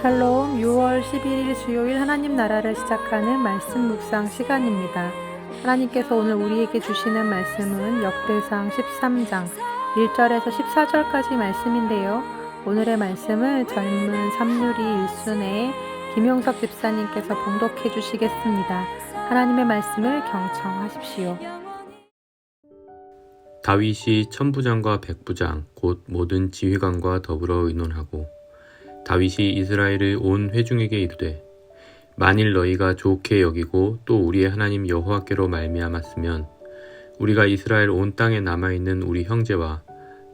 샬롬 6월 11일 수요일 하나님 나라를 시작하는 말씀 묵상 시간입니다. 하나님께서 오늘 우리에게 주시는 말씀은 역대상 13장 1절에서 14절까지 말씀인데요. 오늘의 말씀을 젊은 삼유리 일순의 김용석 집사님께서 봉독해 주시겠습니다. 하나님의 말씀을 경청하십시오. 다윗이 천부장과 백부장 곧 모든 지휘관과 더불어 의논하고 다윗이 이스라엘의 온 회중에게 이르되 만일 너희가 좋게 여기고 또 우리의 하나님 여호와께로 말미암았으면 우리가 이스라엘 온 땅에 남아있는 우리 형제와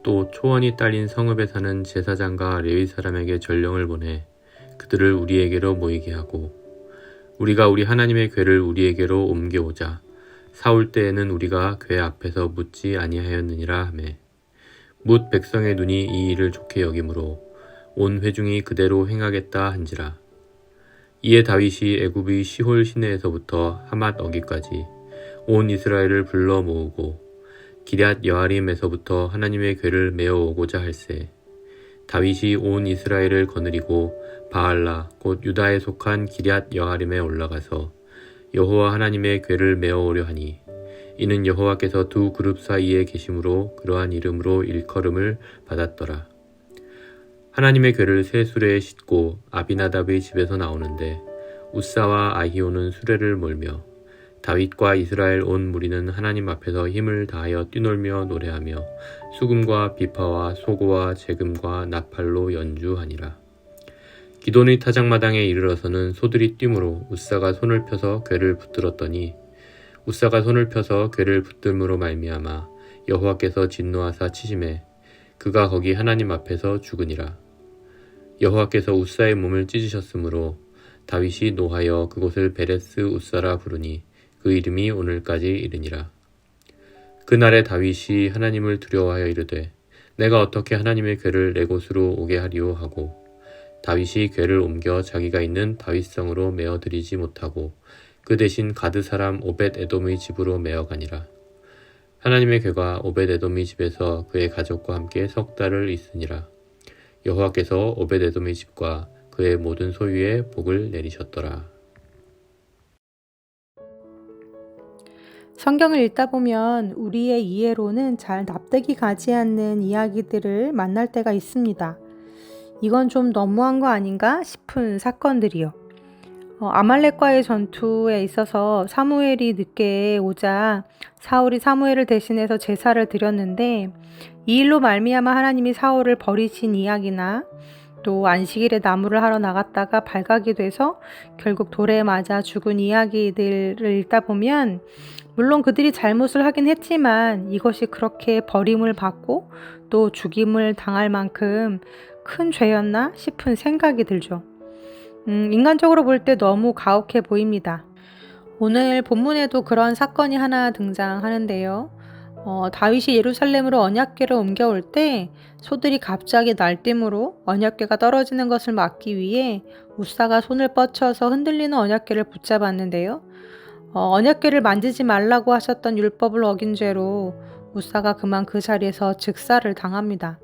또 초원이 딸린 성읍에 사는 제사장과 레위 사람에게 전령을 보내 그들을 우리에게로 모이게 하고 우리가 우리 하나님의 궤를 우리에게로 옮겨오자 사울 때에는 우리가 궤 앞에서 묻지 아니하였느니라 하매 뭇 백성의 눈이 이 일을 좋게 여기므로 온 회중이 그대로 행하겠다 한지라. 이에 다윗이 애굽의 시홀 시내에서부터 하맛 어기까지 온 이스라엘을 불러 모으고 기럇 여아림에서부터 하나님의 궤를 메어 오고자 할세 다윗이 온 이스라엘을 거느리고 바알라 곧 유다에 속한 기럇 여아림에 올라가서 여호와 하나님의 궤를 메어 오려 하니 이는 여호와께서 두 그룹 사이에 계심으로 그러한 이름으로 일컬음을 받았더라. 하나님의 궤를 새 수레에 싣고 아비나답의 집에서 나오는데 우사와 아히오는 수레를 몰며 다윗과 이스라엘 온 무리는 하나님 앞에서 힘을 다하여 뛰놀며 노래하며 수금과 비파와 소고와 재금과 나팔로 연주하니라. 기돈의 타작마당에 이르러서는 소들이 뛰므로 우사가 손을 펴서 궤를 붙들었더니 우사가 손을 펴서 궤를 붙들므로 말미암아 여호와께서 진노하사 치심에 그가 거기 하나님 앞에서 죽으니라. 여호와께서 우사의 몸을 찢으셨으므로 다윗이 노하여 그곳을 베레스 우사라 부르니 그 이름이 오늘까지 이르니라. 그날에 다윗이 하나님을 두려워하여 이르되 내가 어떻게 하나님의 궤를 내 곳으로 오게 하리오 하고 다윗이 궤를 옮겨 자기가 있는 다윗성으로 메어 드리지 못하고 그 대신 가드 사람 오벳 에돔의 집으로 메어 가니라. 하나님의 궤가 오벳 에돔의 집에서 그의 가족과 함께 석 달을 있으니라. 여호와께서 오벳 에돔의 집과 그의 모든 소유에 복을 내리셨더라. 성경을 읽다 보면 우리의 이해로는 잘 납득이 가지 않는 이야기들을 만날 때가 있습니다. 이건 좀 너무한 거 아닌가 싶은 사건들이요. 아말렉과의 전투에 있어서 사무엘이 늦게 오자 사울이 사무엘을 대신해서 제사를 드렸는데 이 일로 말미암아 하나님이 사울을 버리신 이야기나 또 안식일에 나무를 하러 나갔다가 발각이 돼서 결국 돌에 맞아 죽은 이야기들을 읽다 보면 물론 그들이 잘못을 하긴 했지만 이것이 그렇게 버림을 받고 또 죽임을 당할 만큼 큰 죄였나 싶은 생각이 들죠. 인간적으로 볼 때 너무 가혹해 보입니다. 오늘 본문에도 그런 사건이 하나 등장하는데요. 다윗이 예루살렘으로 언약궤를 옮겨올 때 소들이 갑자기 날뛰므로 언약궤가 떨어지는 것을 막기 위해 우사가 손을 뻗쳐서 흔들리는 언약궤를 붙잡았는데요. 언약궤를 만지지 말라고 하셨던 율법을 어긴 죄로 우사가 그만 그 자리에서 즉사를 당합니다.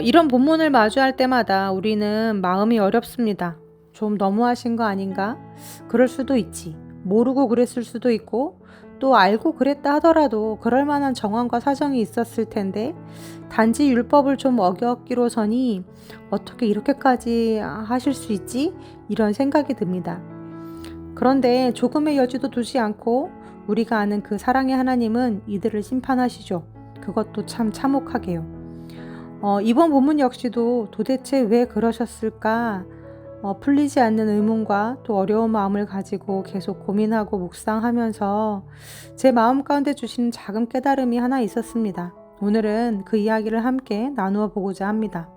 이런 본문을 마주할 때마다 우리는 마음이 어렵습니다. 좀 너무하신 거 아닌가? 그럴 수도 있지. 모르고 그랬을 수도 있고 또 알고 그랬다 하더라도 그럴 만한 정황과 사정이 있었을 텐데 단지 율법을 좀 어겼기로서니 어떻게 이렇게까지 하실 수 있지? 이런 생각이 듭니다. 그런데 조금의 여지도 두지 않고 우리가 아는 그 사랑의 하나님은 이들을 심판하시죠. 그것도 참 참혹하게요. 이번 본문 역시도 도대체 왜 그러셨을까? 풀리지 않는 의문과 또 어려운 마음을 가지고 계속 고민하고 묵상하면서 제 마음 가운데 주시는 작은 깨달음이 하나 있었습니다. 오늘은 그 이야기를 함께 나누어 보고자 합니다.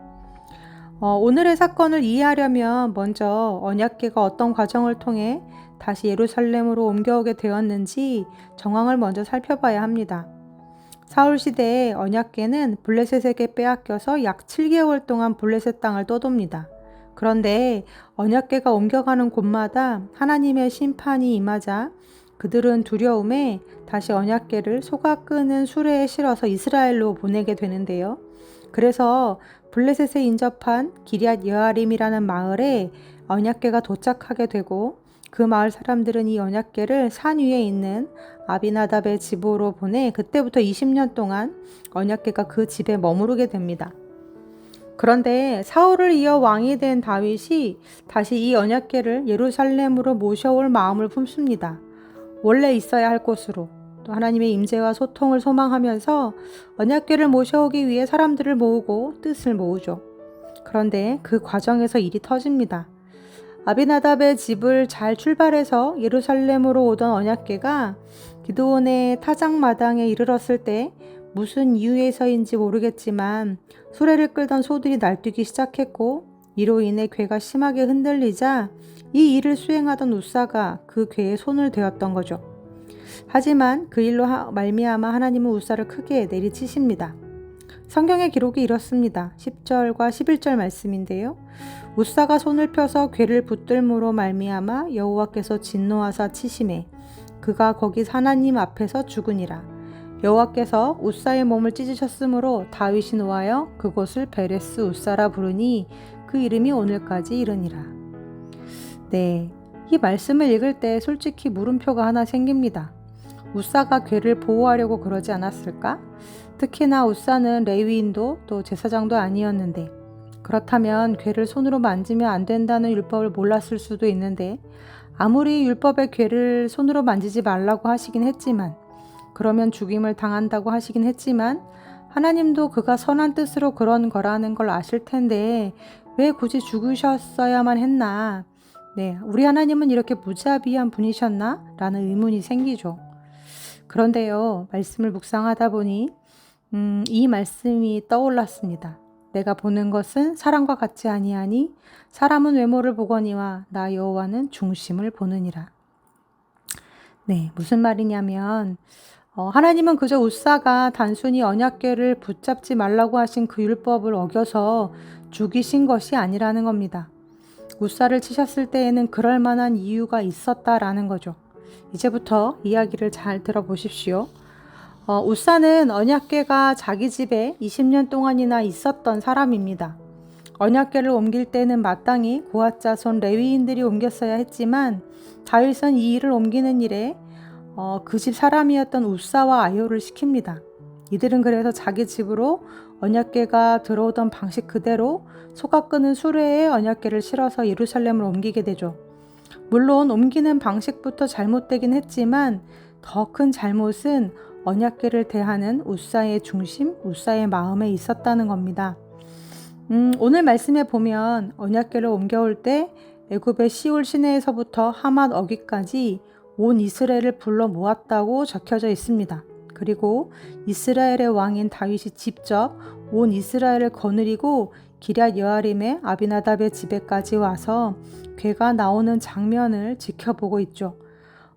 오늘의 사건을 이해하려면 먼저 언약궤가 어떤 과정을 통해 다시 예루살렘으로 옮겨오게 되었는지 정황을 먼저 살펴봐야 합니다. 사울 시대에 언약궤는 블레셋에게 빼앗겨서 약 7개월 동안 블레셋 땅을 떠돕니다. 그런데 언약궤가 옮겨가는 곳마다 하나님의 심판이 임하자 그들은 두려움에 다시 언약궤를 소가 끄는 수레에 실어서 이스라엘로 보내게 되는데요. 그래서 블레셋에 인접한 기럇 여아림이라는 마을에 언약궤가 도착하게 되고 그 마을 사람들은 이 언약궤를 산 위에 있는 아비나답의 집으로 보내 그때부터 20년 동안 언약궤가 그 집에 머무르게 됩니다. 그런데 사울을 이어 왕이 된 다윗이 다시 이 언약궤를 예루살렘으로 모셔올 마음을 품습니다. 원래 있어야 할 곳으로, 또 하나님의 임재와 소통을 소망하면서 언약궤를 모셔오기 위해 사람들을 모으고 뜻을 모으죠. 그런데 그 과정에서 일이 터집니다. 아비나답의 집을 잘 출발해서 예루살렘으로 오던 언약궤가 기드온의 타작마당에 이르렀을 때 무슨 이유에서인지 모르겠지만 수레를 끌던 소들이 날뛰기 시작했고, 이로 인해 궤가 심하게 흔들리자 이 일을 수행하던 우사가 그 궤에 손을 대었던 거죠. 하지만 그 일로 말미암아 하나님은 우사를 크게 내리치십니다. 성경의 기록이 이렇습니다. 10절과 11절 말씀인데요. 우사가 손을 펴서 궤를 붙들므로 말미암아 여호와께서 진노하사 치심에 그가 거기 하나님 앞에서 죽으니라. 여호와께서 우사의 몸을 찢으셨으므로 다윗이 노하여 그곳을 베레스 우사라 부르니 그 이름이 오늘까지 이르니라. 네, 이 말씀을 읽을 때 솔직히 물음표가 하나 생깁니다. 우사가 궤를 보호하려고 그러지 않았을까? 특히나 우사는 레위인도 또 제사장도 아니었는데, 그렇다면 궤를 손으로 만지면 안 된다는 율법을 몰랐을 수도 있는데, 아무리 율법의 궤를 손으로 만지지 말라고 하시긴 했지만, 그러면 죽임을 당한다고 하시긴 했지만, 하나님도 그가 선한 뜻으로 그런 거라는 걸 아실 텐데 왜 굳이 죽으셨어야만 했나? 네, 우리 하나님은 이렇게 무자비한 분이셨나? 라는 의문이 생기죠. 그런데요, 말씀을 묵상하다 보니 이 말씀이 떠올랐습니다. 내가 보는 것은 사람과 같지 아니하니 사람은 외모를 보거니와 나 여호와는 중심을 보느니라. 네, 무슨 말이냐면 하나님은 그저 우사가 단순히 언약궤를 붙잡지 말라고 하신 그 율법을 어겨서 죽이신 것이 아니라는 겁니다. 우사를 치셨을 때에는 그럴 만한 이유가 있었다라는 거죠. 이제부터 이야기를 잘 들어보십시오. 우사는 언약궤가 자기 집에 20년 동안이나 있었던 사람입니다. 언약궤를 옮길 때는 마땅히 고앗 자손 레위인들이 옮겼어야 했지만 다윗은 이 일을 옮기는 일에 그 집 사람이었던 우사와 아효를 시킵니다. 이들은 그래서 자기 집으로 언약궤가 들어오던 방식 그대로 소가 끄는 수레에 언약궤를 실어서 예루살렘을 옮기게 되죠. 물론 옮기는 방식부터 잘못되긴 했지만 더 큰 잘못은 언약궤를 대하는 우사의 중심, 우사의 마음에 있었다는 겁니다. 오늘 말씀에 보면 언약궤를 옮겨올 때 애굽의 시올 시내에서부터 하맛 어귀까지 온 이스라엘을 불러 모았다고 적혀져 있습니다. 그리고 이스라엘의 왕인 다윗이 직접 온 이스라엘을 거느리고 기럇 여아림의 아비나답의 집에까지 와서 궤가 나오는 장면을 지켜보고 있죠.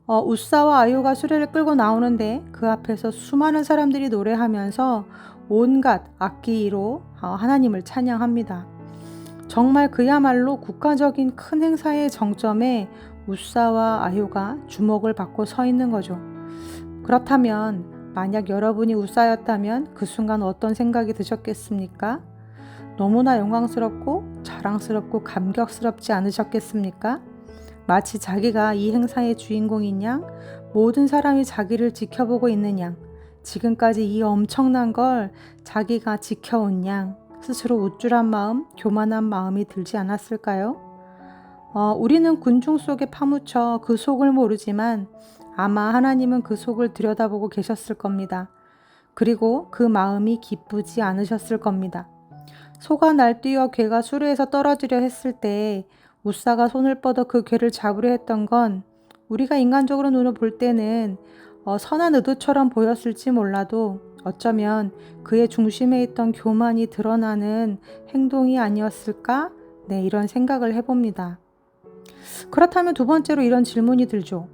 우사와 아효가 수레를 끌고 나오는데 그 앞에서 수많은 사람들이 노래하면서 온갖 악기로 하나님을 찬양합니다. 정말 그야말로 국가적인 큰 행사의 정점에 우사와 아효가 주목을 받고 서 있는 거죠. 그렇다면 만약 여러분이 우사였다면 그 순간 어떤 생각이 드셨겠습니까? 너무나 영광스럽고 자랑스럽고 감격스럽지 않으셨겠습니까? 마치 자기가 이 행사의 주인공인 양, 모든 사람이 자기를 지켜보고 있는 양, 지금까지 이 엄청난 걸 자기가 지켜온 양, 스스로 우쭐한 마음, 교만한 마음이 들지 않았을까요? 우리는 군중 속에 파묻혀 그 속을 모르지만 아마 하나님은 그 속을 들여다보고 계셨을 겁니다. 그리고 그 마음이 기쁘지 않으셨을 겁니다. 소가 날뛰어 궤가 수레에서 떨어지려 했을 때 우사가 손을 뻗어 그 궤를 잡으려 했던 건 우리가 인간적으로 눈으로 볼 때는 선한 의도처럼 보였을지 몰라도 어쩌면 그의 중심에 있던 교만이 드러나는 행동이 아니었을까? 네, 이런 생각을 해봅니다. 그렇다면 두 번째로 이런 질문이 들죠.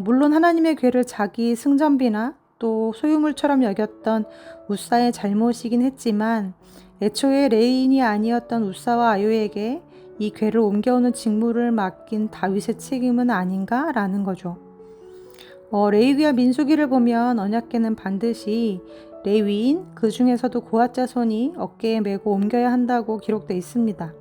물론 하나님의 궤를 자기 승전비나 또 소유물처럼 여겼던 우사의 잘못이긴 했지만 애초에 레위인이 아니었던 우사와 아효에게 이 궤를 옮겨오는 직무를 맡긴 다윗의 책임은 아닌가라는 거죠. 레위기와 민수기를 보면 언약궤는 반드시 레위인 그 중에서도 고앗 자손이 어깨에 메고 옮겨야 한다고 기록되어 있습니다.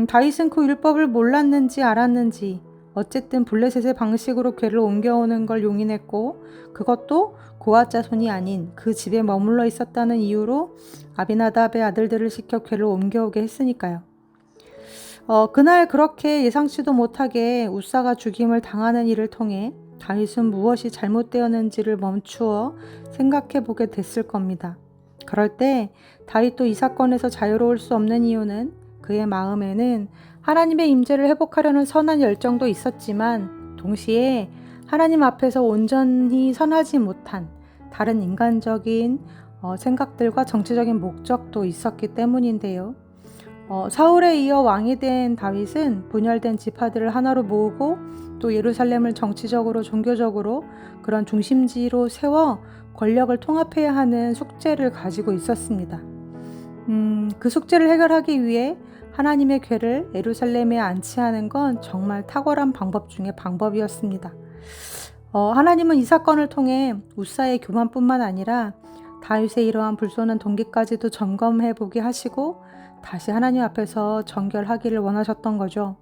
다윗은 그 율법을 몰랐는지 알았는지 어쨌든 블레셋의 방식으로 괴를 옮겨오는 걸 용인했고 그것도 고앗 자손이 아닌 그 집에 머물러 있었다는 이유로 아비나답의 아들들을 시켜 괴를 옮겨오게 했으니까요. 그날 그렇게 예상치도 못하게 우사가 죽임을 당하는 일을 통해 다윗은 무엇이 잘못되었는지를 멈추어 생각해 보게 됐을 겁니다. 그럴 때 다윗도 이 사건에서 자유로울 수 없는 이유는 그의 마음에는 하나님의 임재를 회복하려는 선한 열정도 있었지만 동시에 하나님 앞에서 온전히 선하지 못한 다른 인간적인 생각들과 정치적인 목적도 있었기 때문인데요. 사울에 이어 왕이 된 다윗은 분열된 지파들을 하나로 모으고 또 예루살렘을 정치적으로 종교적으로 그런 중심지로 세워 권력을 통합해야 하는 숙제를 가지고 있었습니다. 그 숙제를 해결하기 위해 하나님의 궤를 예루살렘에 안치하는 건 정말 탁월한 방법 중에 방법이었습니다. 하나님은 이 사건을 통해 우사의 교만뿐만 아니라 다윗의 이러한 불손한 동기까지도 점검해 보게 하시고 다시 하나님 앞에서 정결하기를 원하셨던 거죠.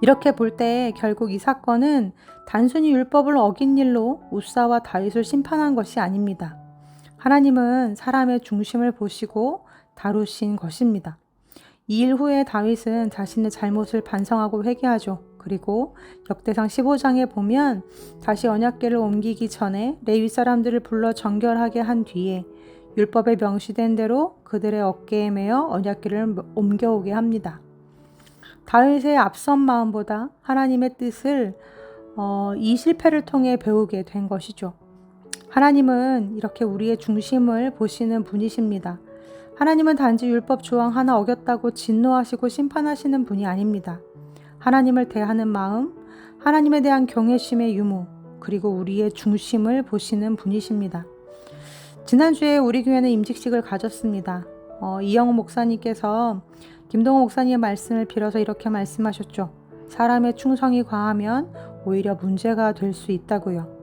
이렇게 볼 때 결국 이 사건은 단순히 율법을 어긴 일로 우사와 다윗을 심판한 것이 아닙니다. 하나님은 사람의 중심을 보시고 다루신 것입니다. 이 일 후에 다윗은 자신의 잘못을 반성하고 회개하죠. 그리고 역대상 15장에 보면 다시 언약궤를 옮기기 전에 레위 사람들을 불러 정결하게 한 뒤에 율법에 명시된 대로 그들의 어깨에 메어 언약궤를 옮겨오게 합니다. 다윗의 앞선 마음보다 하나님의 뜻을 이 실패를 통해 배우게 된 것이죠. 하나님은 이렇게 우리의 중심을 보시는 분이십니다. 하나님은 단지 율법 조항 하나 어겼다고 진노하시고 심판하시는 분이 아닙니다. 하나님을 대하는 마음, 하나님에 대한 경외심의 유무, 그리고 우리의 중심을 보시는 분이십니다. 지난주에 우리 교회는 임직식을 가졌습니다. 이영호 목사님께서 김동호 목사님의 말씀을 빌어서 이렇게 말씀하셨죠. 사람의 충성이 과하면 오히려 문제가 될 수 있다고요.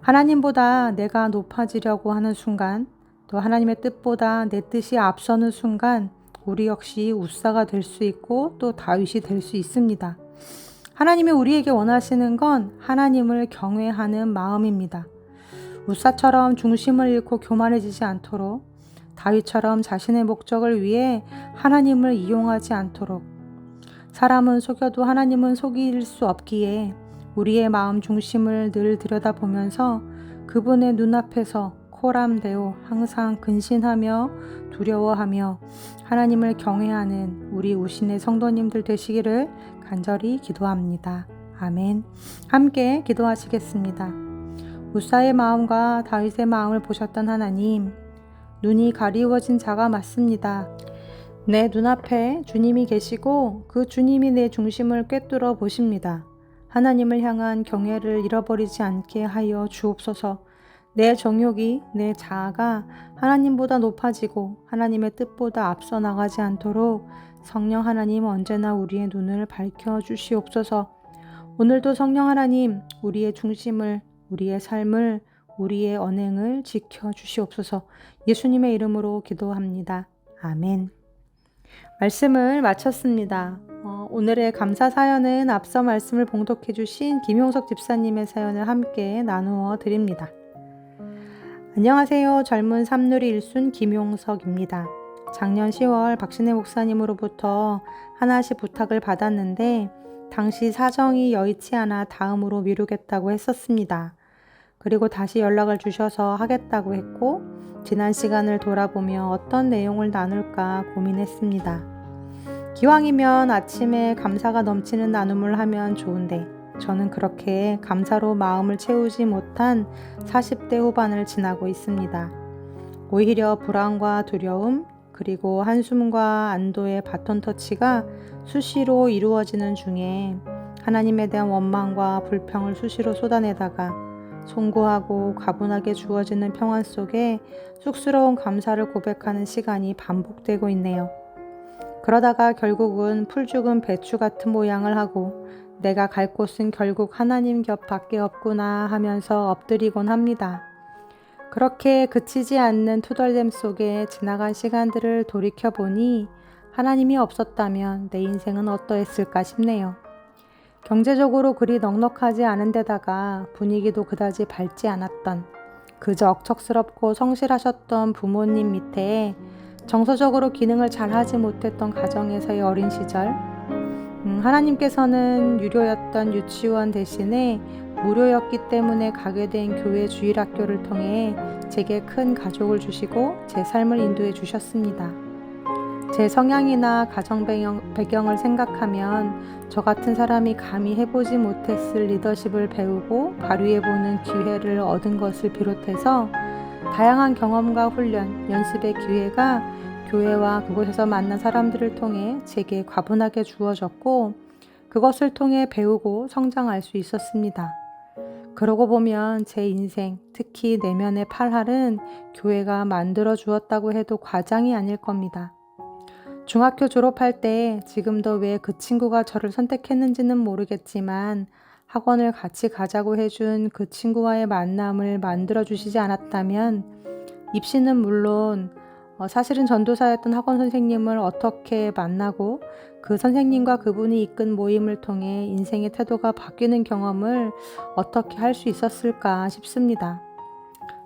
하나님보다 내가 높아지려고 하는 순간, 또 하나님의 뜻보다 내 뜻이 앞서는 순간 우리 역시 우사가 될 수 있고 또 다윗이 될 수 있습니다. 하나님이 우리에게 원하시는 건 하나님을 경외하는 마음입니다. 우사처럼 중심을 잃고 교만해지지 않도록, 다윗처럼 자신의 목적을 위해 하나님을 이용하지 않도록, 사람은 속여도 하나님은 속일 수 없기에 우리의 마음 중심을 늘 들여다보면서 그분의 눈앞에서 코람되어 항상 근신하며 두려워하며 하나님을 경외하는 우리 우신의 성도님들 되시기를 간절히 기도합니다. 아멘. 함께 기도하시겠습니다. 우사의 마음과 다윗의 마음을 보셨던 하나님, 눈이 가리워진 자가 맞습니다. 내 눈앞에 주님이 계시고 그 주님이 내 중심을 꿰뚫어 보십니다. 하나님을 향한 경외를 잃어버리지 않게 하여 주옵소서. 내 정욕이, 내 자아가 하나님보다 높아지고 하나님의 뜻보다 앞서 나가지 않도록 성령 하나님 언제나 우리의 눈을 밝혀 주시옵소서. 오늘도 성령 하나님 우리의 중심을, 우리의 삶을, 우리의 언행을 지켜 주시옵소서. 예수님의 이름으로 기도합니다. 아멘. 말씀을 마쳤습니다. 오늘의 감사 사연은 앞서 말씀을 봉독해 주신 김용석 집사님의 사연을 함께 나누어 드립니다. 안녕하세요. 젊은 삼누리 일순 김용석입니다. 작년 10월 박신혜 목사님으로부터 하나씩 부탁을 받았는데 당시 사정이 여의치 않아 다음으로 미루겠다고 했었습니다. 그리고 다시 연락을 주셔서 하겠다고 했고 지난 시간을 돌아보며 어떤 내용을 나눌까 고민했습니다. 기왕이면 아침에 감사가 넘치는 나눔을 하면 좋은데 저는 그렇게 감사로 마음을 채우지 못한 40대 후반을 지나고 있습니다. 오히려 불안과 두려움 그리고 한숨과 안도의 바톤 터치가 수시로 이루어지는 중에 하나님에 대한 원망과 불평을 수시로 쏟아내다가 송구하고 가분하게 주어지는 평안 속에 쑥스러운 감사를 고백하는 시간이 반복되고 있네요. 그러다가 결국은 풀 죽은 배추 같은 모양을 하고 내가 갈 곳은 결국 하나님 곁밖에 없구나 하면서 엎드리곤 합니다. 그렇게 그치지 않는 투덜댐 속에 지나간 시간들을 돌이켜보니 하나님이 없었다면 내 인생은 어떠했을까 싶네요. 경제적으로 그리 넉넉하지 않은 데다가 분위기도 그다지 밝지 않았던, 그저 억척스럽고 성실하셨던 부모님 밑에 정서적으로 기능을 잘 하지 못했던 가정에서의 어린 시절, 하나님께서는 유료였던 유치원 대신에 무료였기 때문에 가게 된 교회 주일학교를 통해 제게 큰 가족을 주시고 제 삶을 인도해 주셨습니다. 제 성향이나 가정 배경을 생각하면 저 같은 사람이 감히 해보지 못했을 리더십을 배우고 발휘해보는 기회를 얻은 것을 비롯해서 다양한 경험과 훈련, 연습의 기회가 교회와 그곳에서 만난 사람들을 통해 제게 과분하게 주어졌고 그것을 통해 배우고 성장할 수 있었습니다. 그러고 보면 제 인생, 특히 내면의 팔할은 교회가 만들어 주었다고 해도 과장이 아닐 겁니다. 중학교 졸업할 때 지금도 왜 그 친구가 저를 선택했는지는 모르겠지만 학원을 같이 가자고 해준 그 친구와의 만남을 만들어 주시지 않았다면 입시는 물론 사실은 전도사였던 학원 선생님을 어떻게 만나고 그 선생님과 그분이 이끈 모임을 통해 인생의 태도가 바뀌는 경험을 어떻게 할 수 있었을까 싶습니다.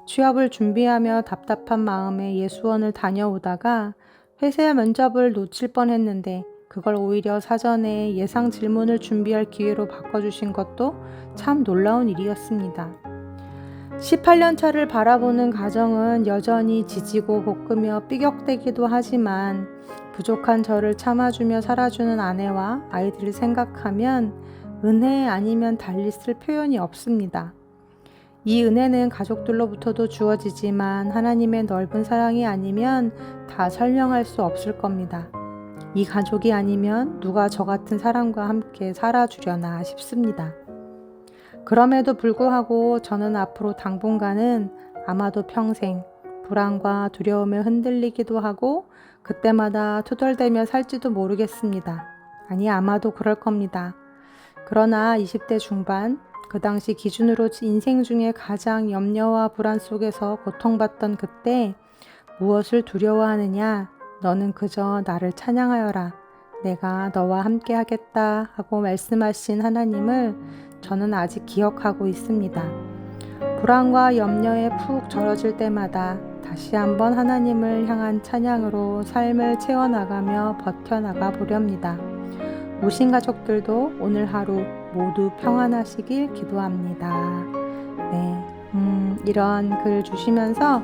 취업을 준비하며 답답한 마음에 예수원을 다녀오다가 회사 면접을 놓칠 뻔했는데 그걸 오히려 사전에 예상 질문을 준비할 기회로 바꿔주신 것도 참 놀라운 일이었습니다. 18년 차를 바라보는 가정은 여전히 지지고 볶으며 삐걱대기도 하지만 부족한 저를 참아주며 살아주는 아내와 아이들을 생각하면 은혜 아니면 달리 쓸 표현이 없습니다. 이 은혜는 가족들로부터도 주어지지만 하나님의 넓은 사랑이 아니면 다 설명할 수 없을 겁니다. 이 가족이 아니면 누가 저 같은 사람과 함께 살아주려나 싶습니다. 그럼에도 불구하고 저는 앞으로 당분간은 아마도 평생 불안과 두려움에 흔들리기도 하고 그때마다 투덜대며 살지도 모르겠습니다. 아니, 아마도 그럴 겁니다. 그러나 20대 중반, 그 당시 기준으로 인생 중에 가장 염려와 불안 속에서 고통받던 그때 무엇을 두려워하느냐? 너는 그저 나를 찬양하여라. 내가 너와 함께 하겠다 하고 말씀하신 하나님을 저는 아직 기억하고 있습니다. 불안과 염려에 푹 절어질 때마다 다시 한번 하나님을 향한 찬양으로 삶을 채워나가며 버텨나가 보렵니다. 오신 가족들도 오늘 하루 모두 평안하시길 기도합니다. 네, 이런 글 주시면서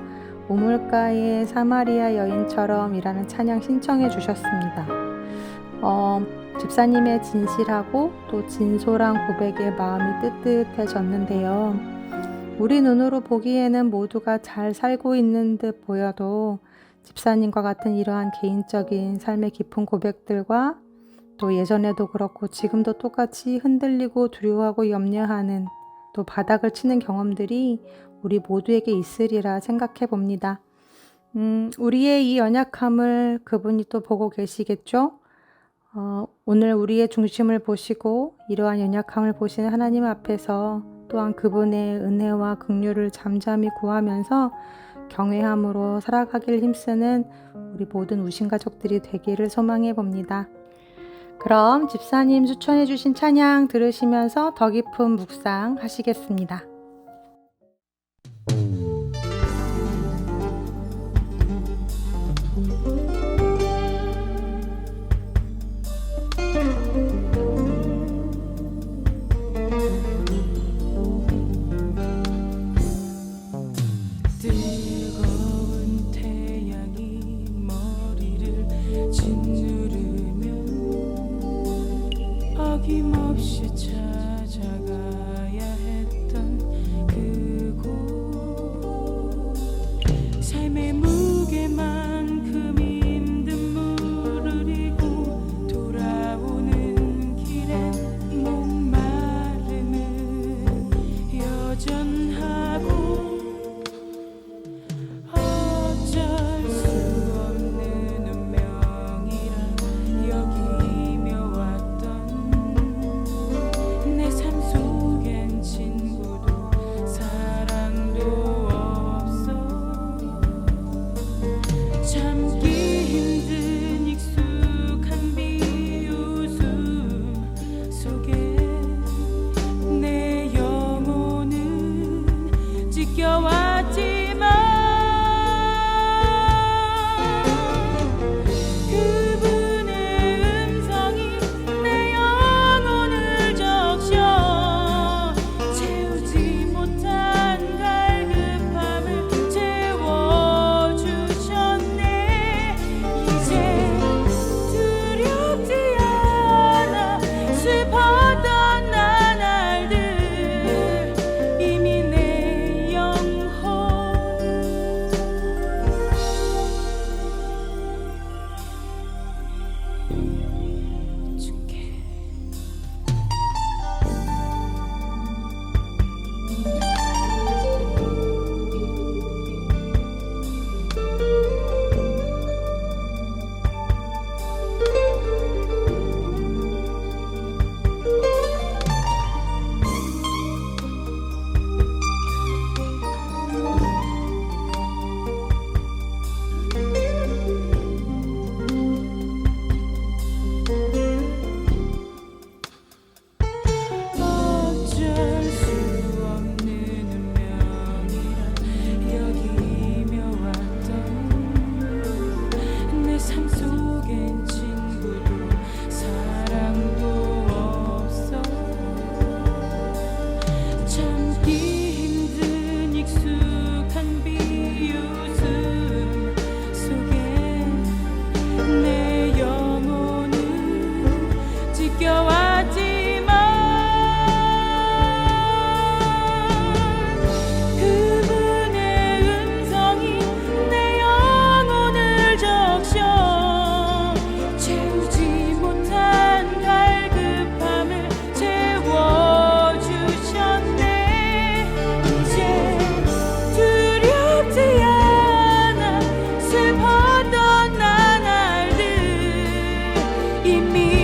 우물가의 사마리아 여인처럼 이라는 찬양 신청해 주셨습니다. 집사님의 진실하고 또 진솔한 고백에 마음이 뜨뜻해졌는데요. 우리 눈으로 보기에는 모두가 잘 살고 있는 듯 보여도 집사님과 같은 이러한 개인적인 삶의 깊은 고백들과 또 예전에도 그렇고 지금도 똑같이 흔들리고 두려워하고 염려하는 또 바닥을 치는 경험들이 우리 모두에게 있으리라 생각해 봅니다. 우리의 이 연약함을 그분이 또 보고 계시겠죠? 오늘 우리의 중심을 보시고 이러한 연약함을 보시는 하나님 앞에서 또한 그분의 은혜와 긍휼을 잠잠히 구하면서 경외함으로 살아가길 힘쓰는 우리 모든 우신 가족들이 되기를 소망해 봅니다. 그럼 집사님 추천해 주신 찬양 들으시면서 더 깊은 묵상 하시겠습니다. 뜨거운 태양이 머리를 짓누르며 어김없이 찾아가야 했던 그곳 삶의 무게만큼 힘든 물을 이고 돌아오는 길에 목마름은 여전하고 어쩔 수 없는 운명이라 여기며 왔던 이미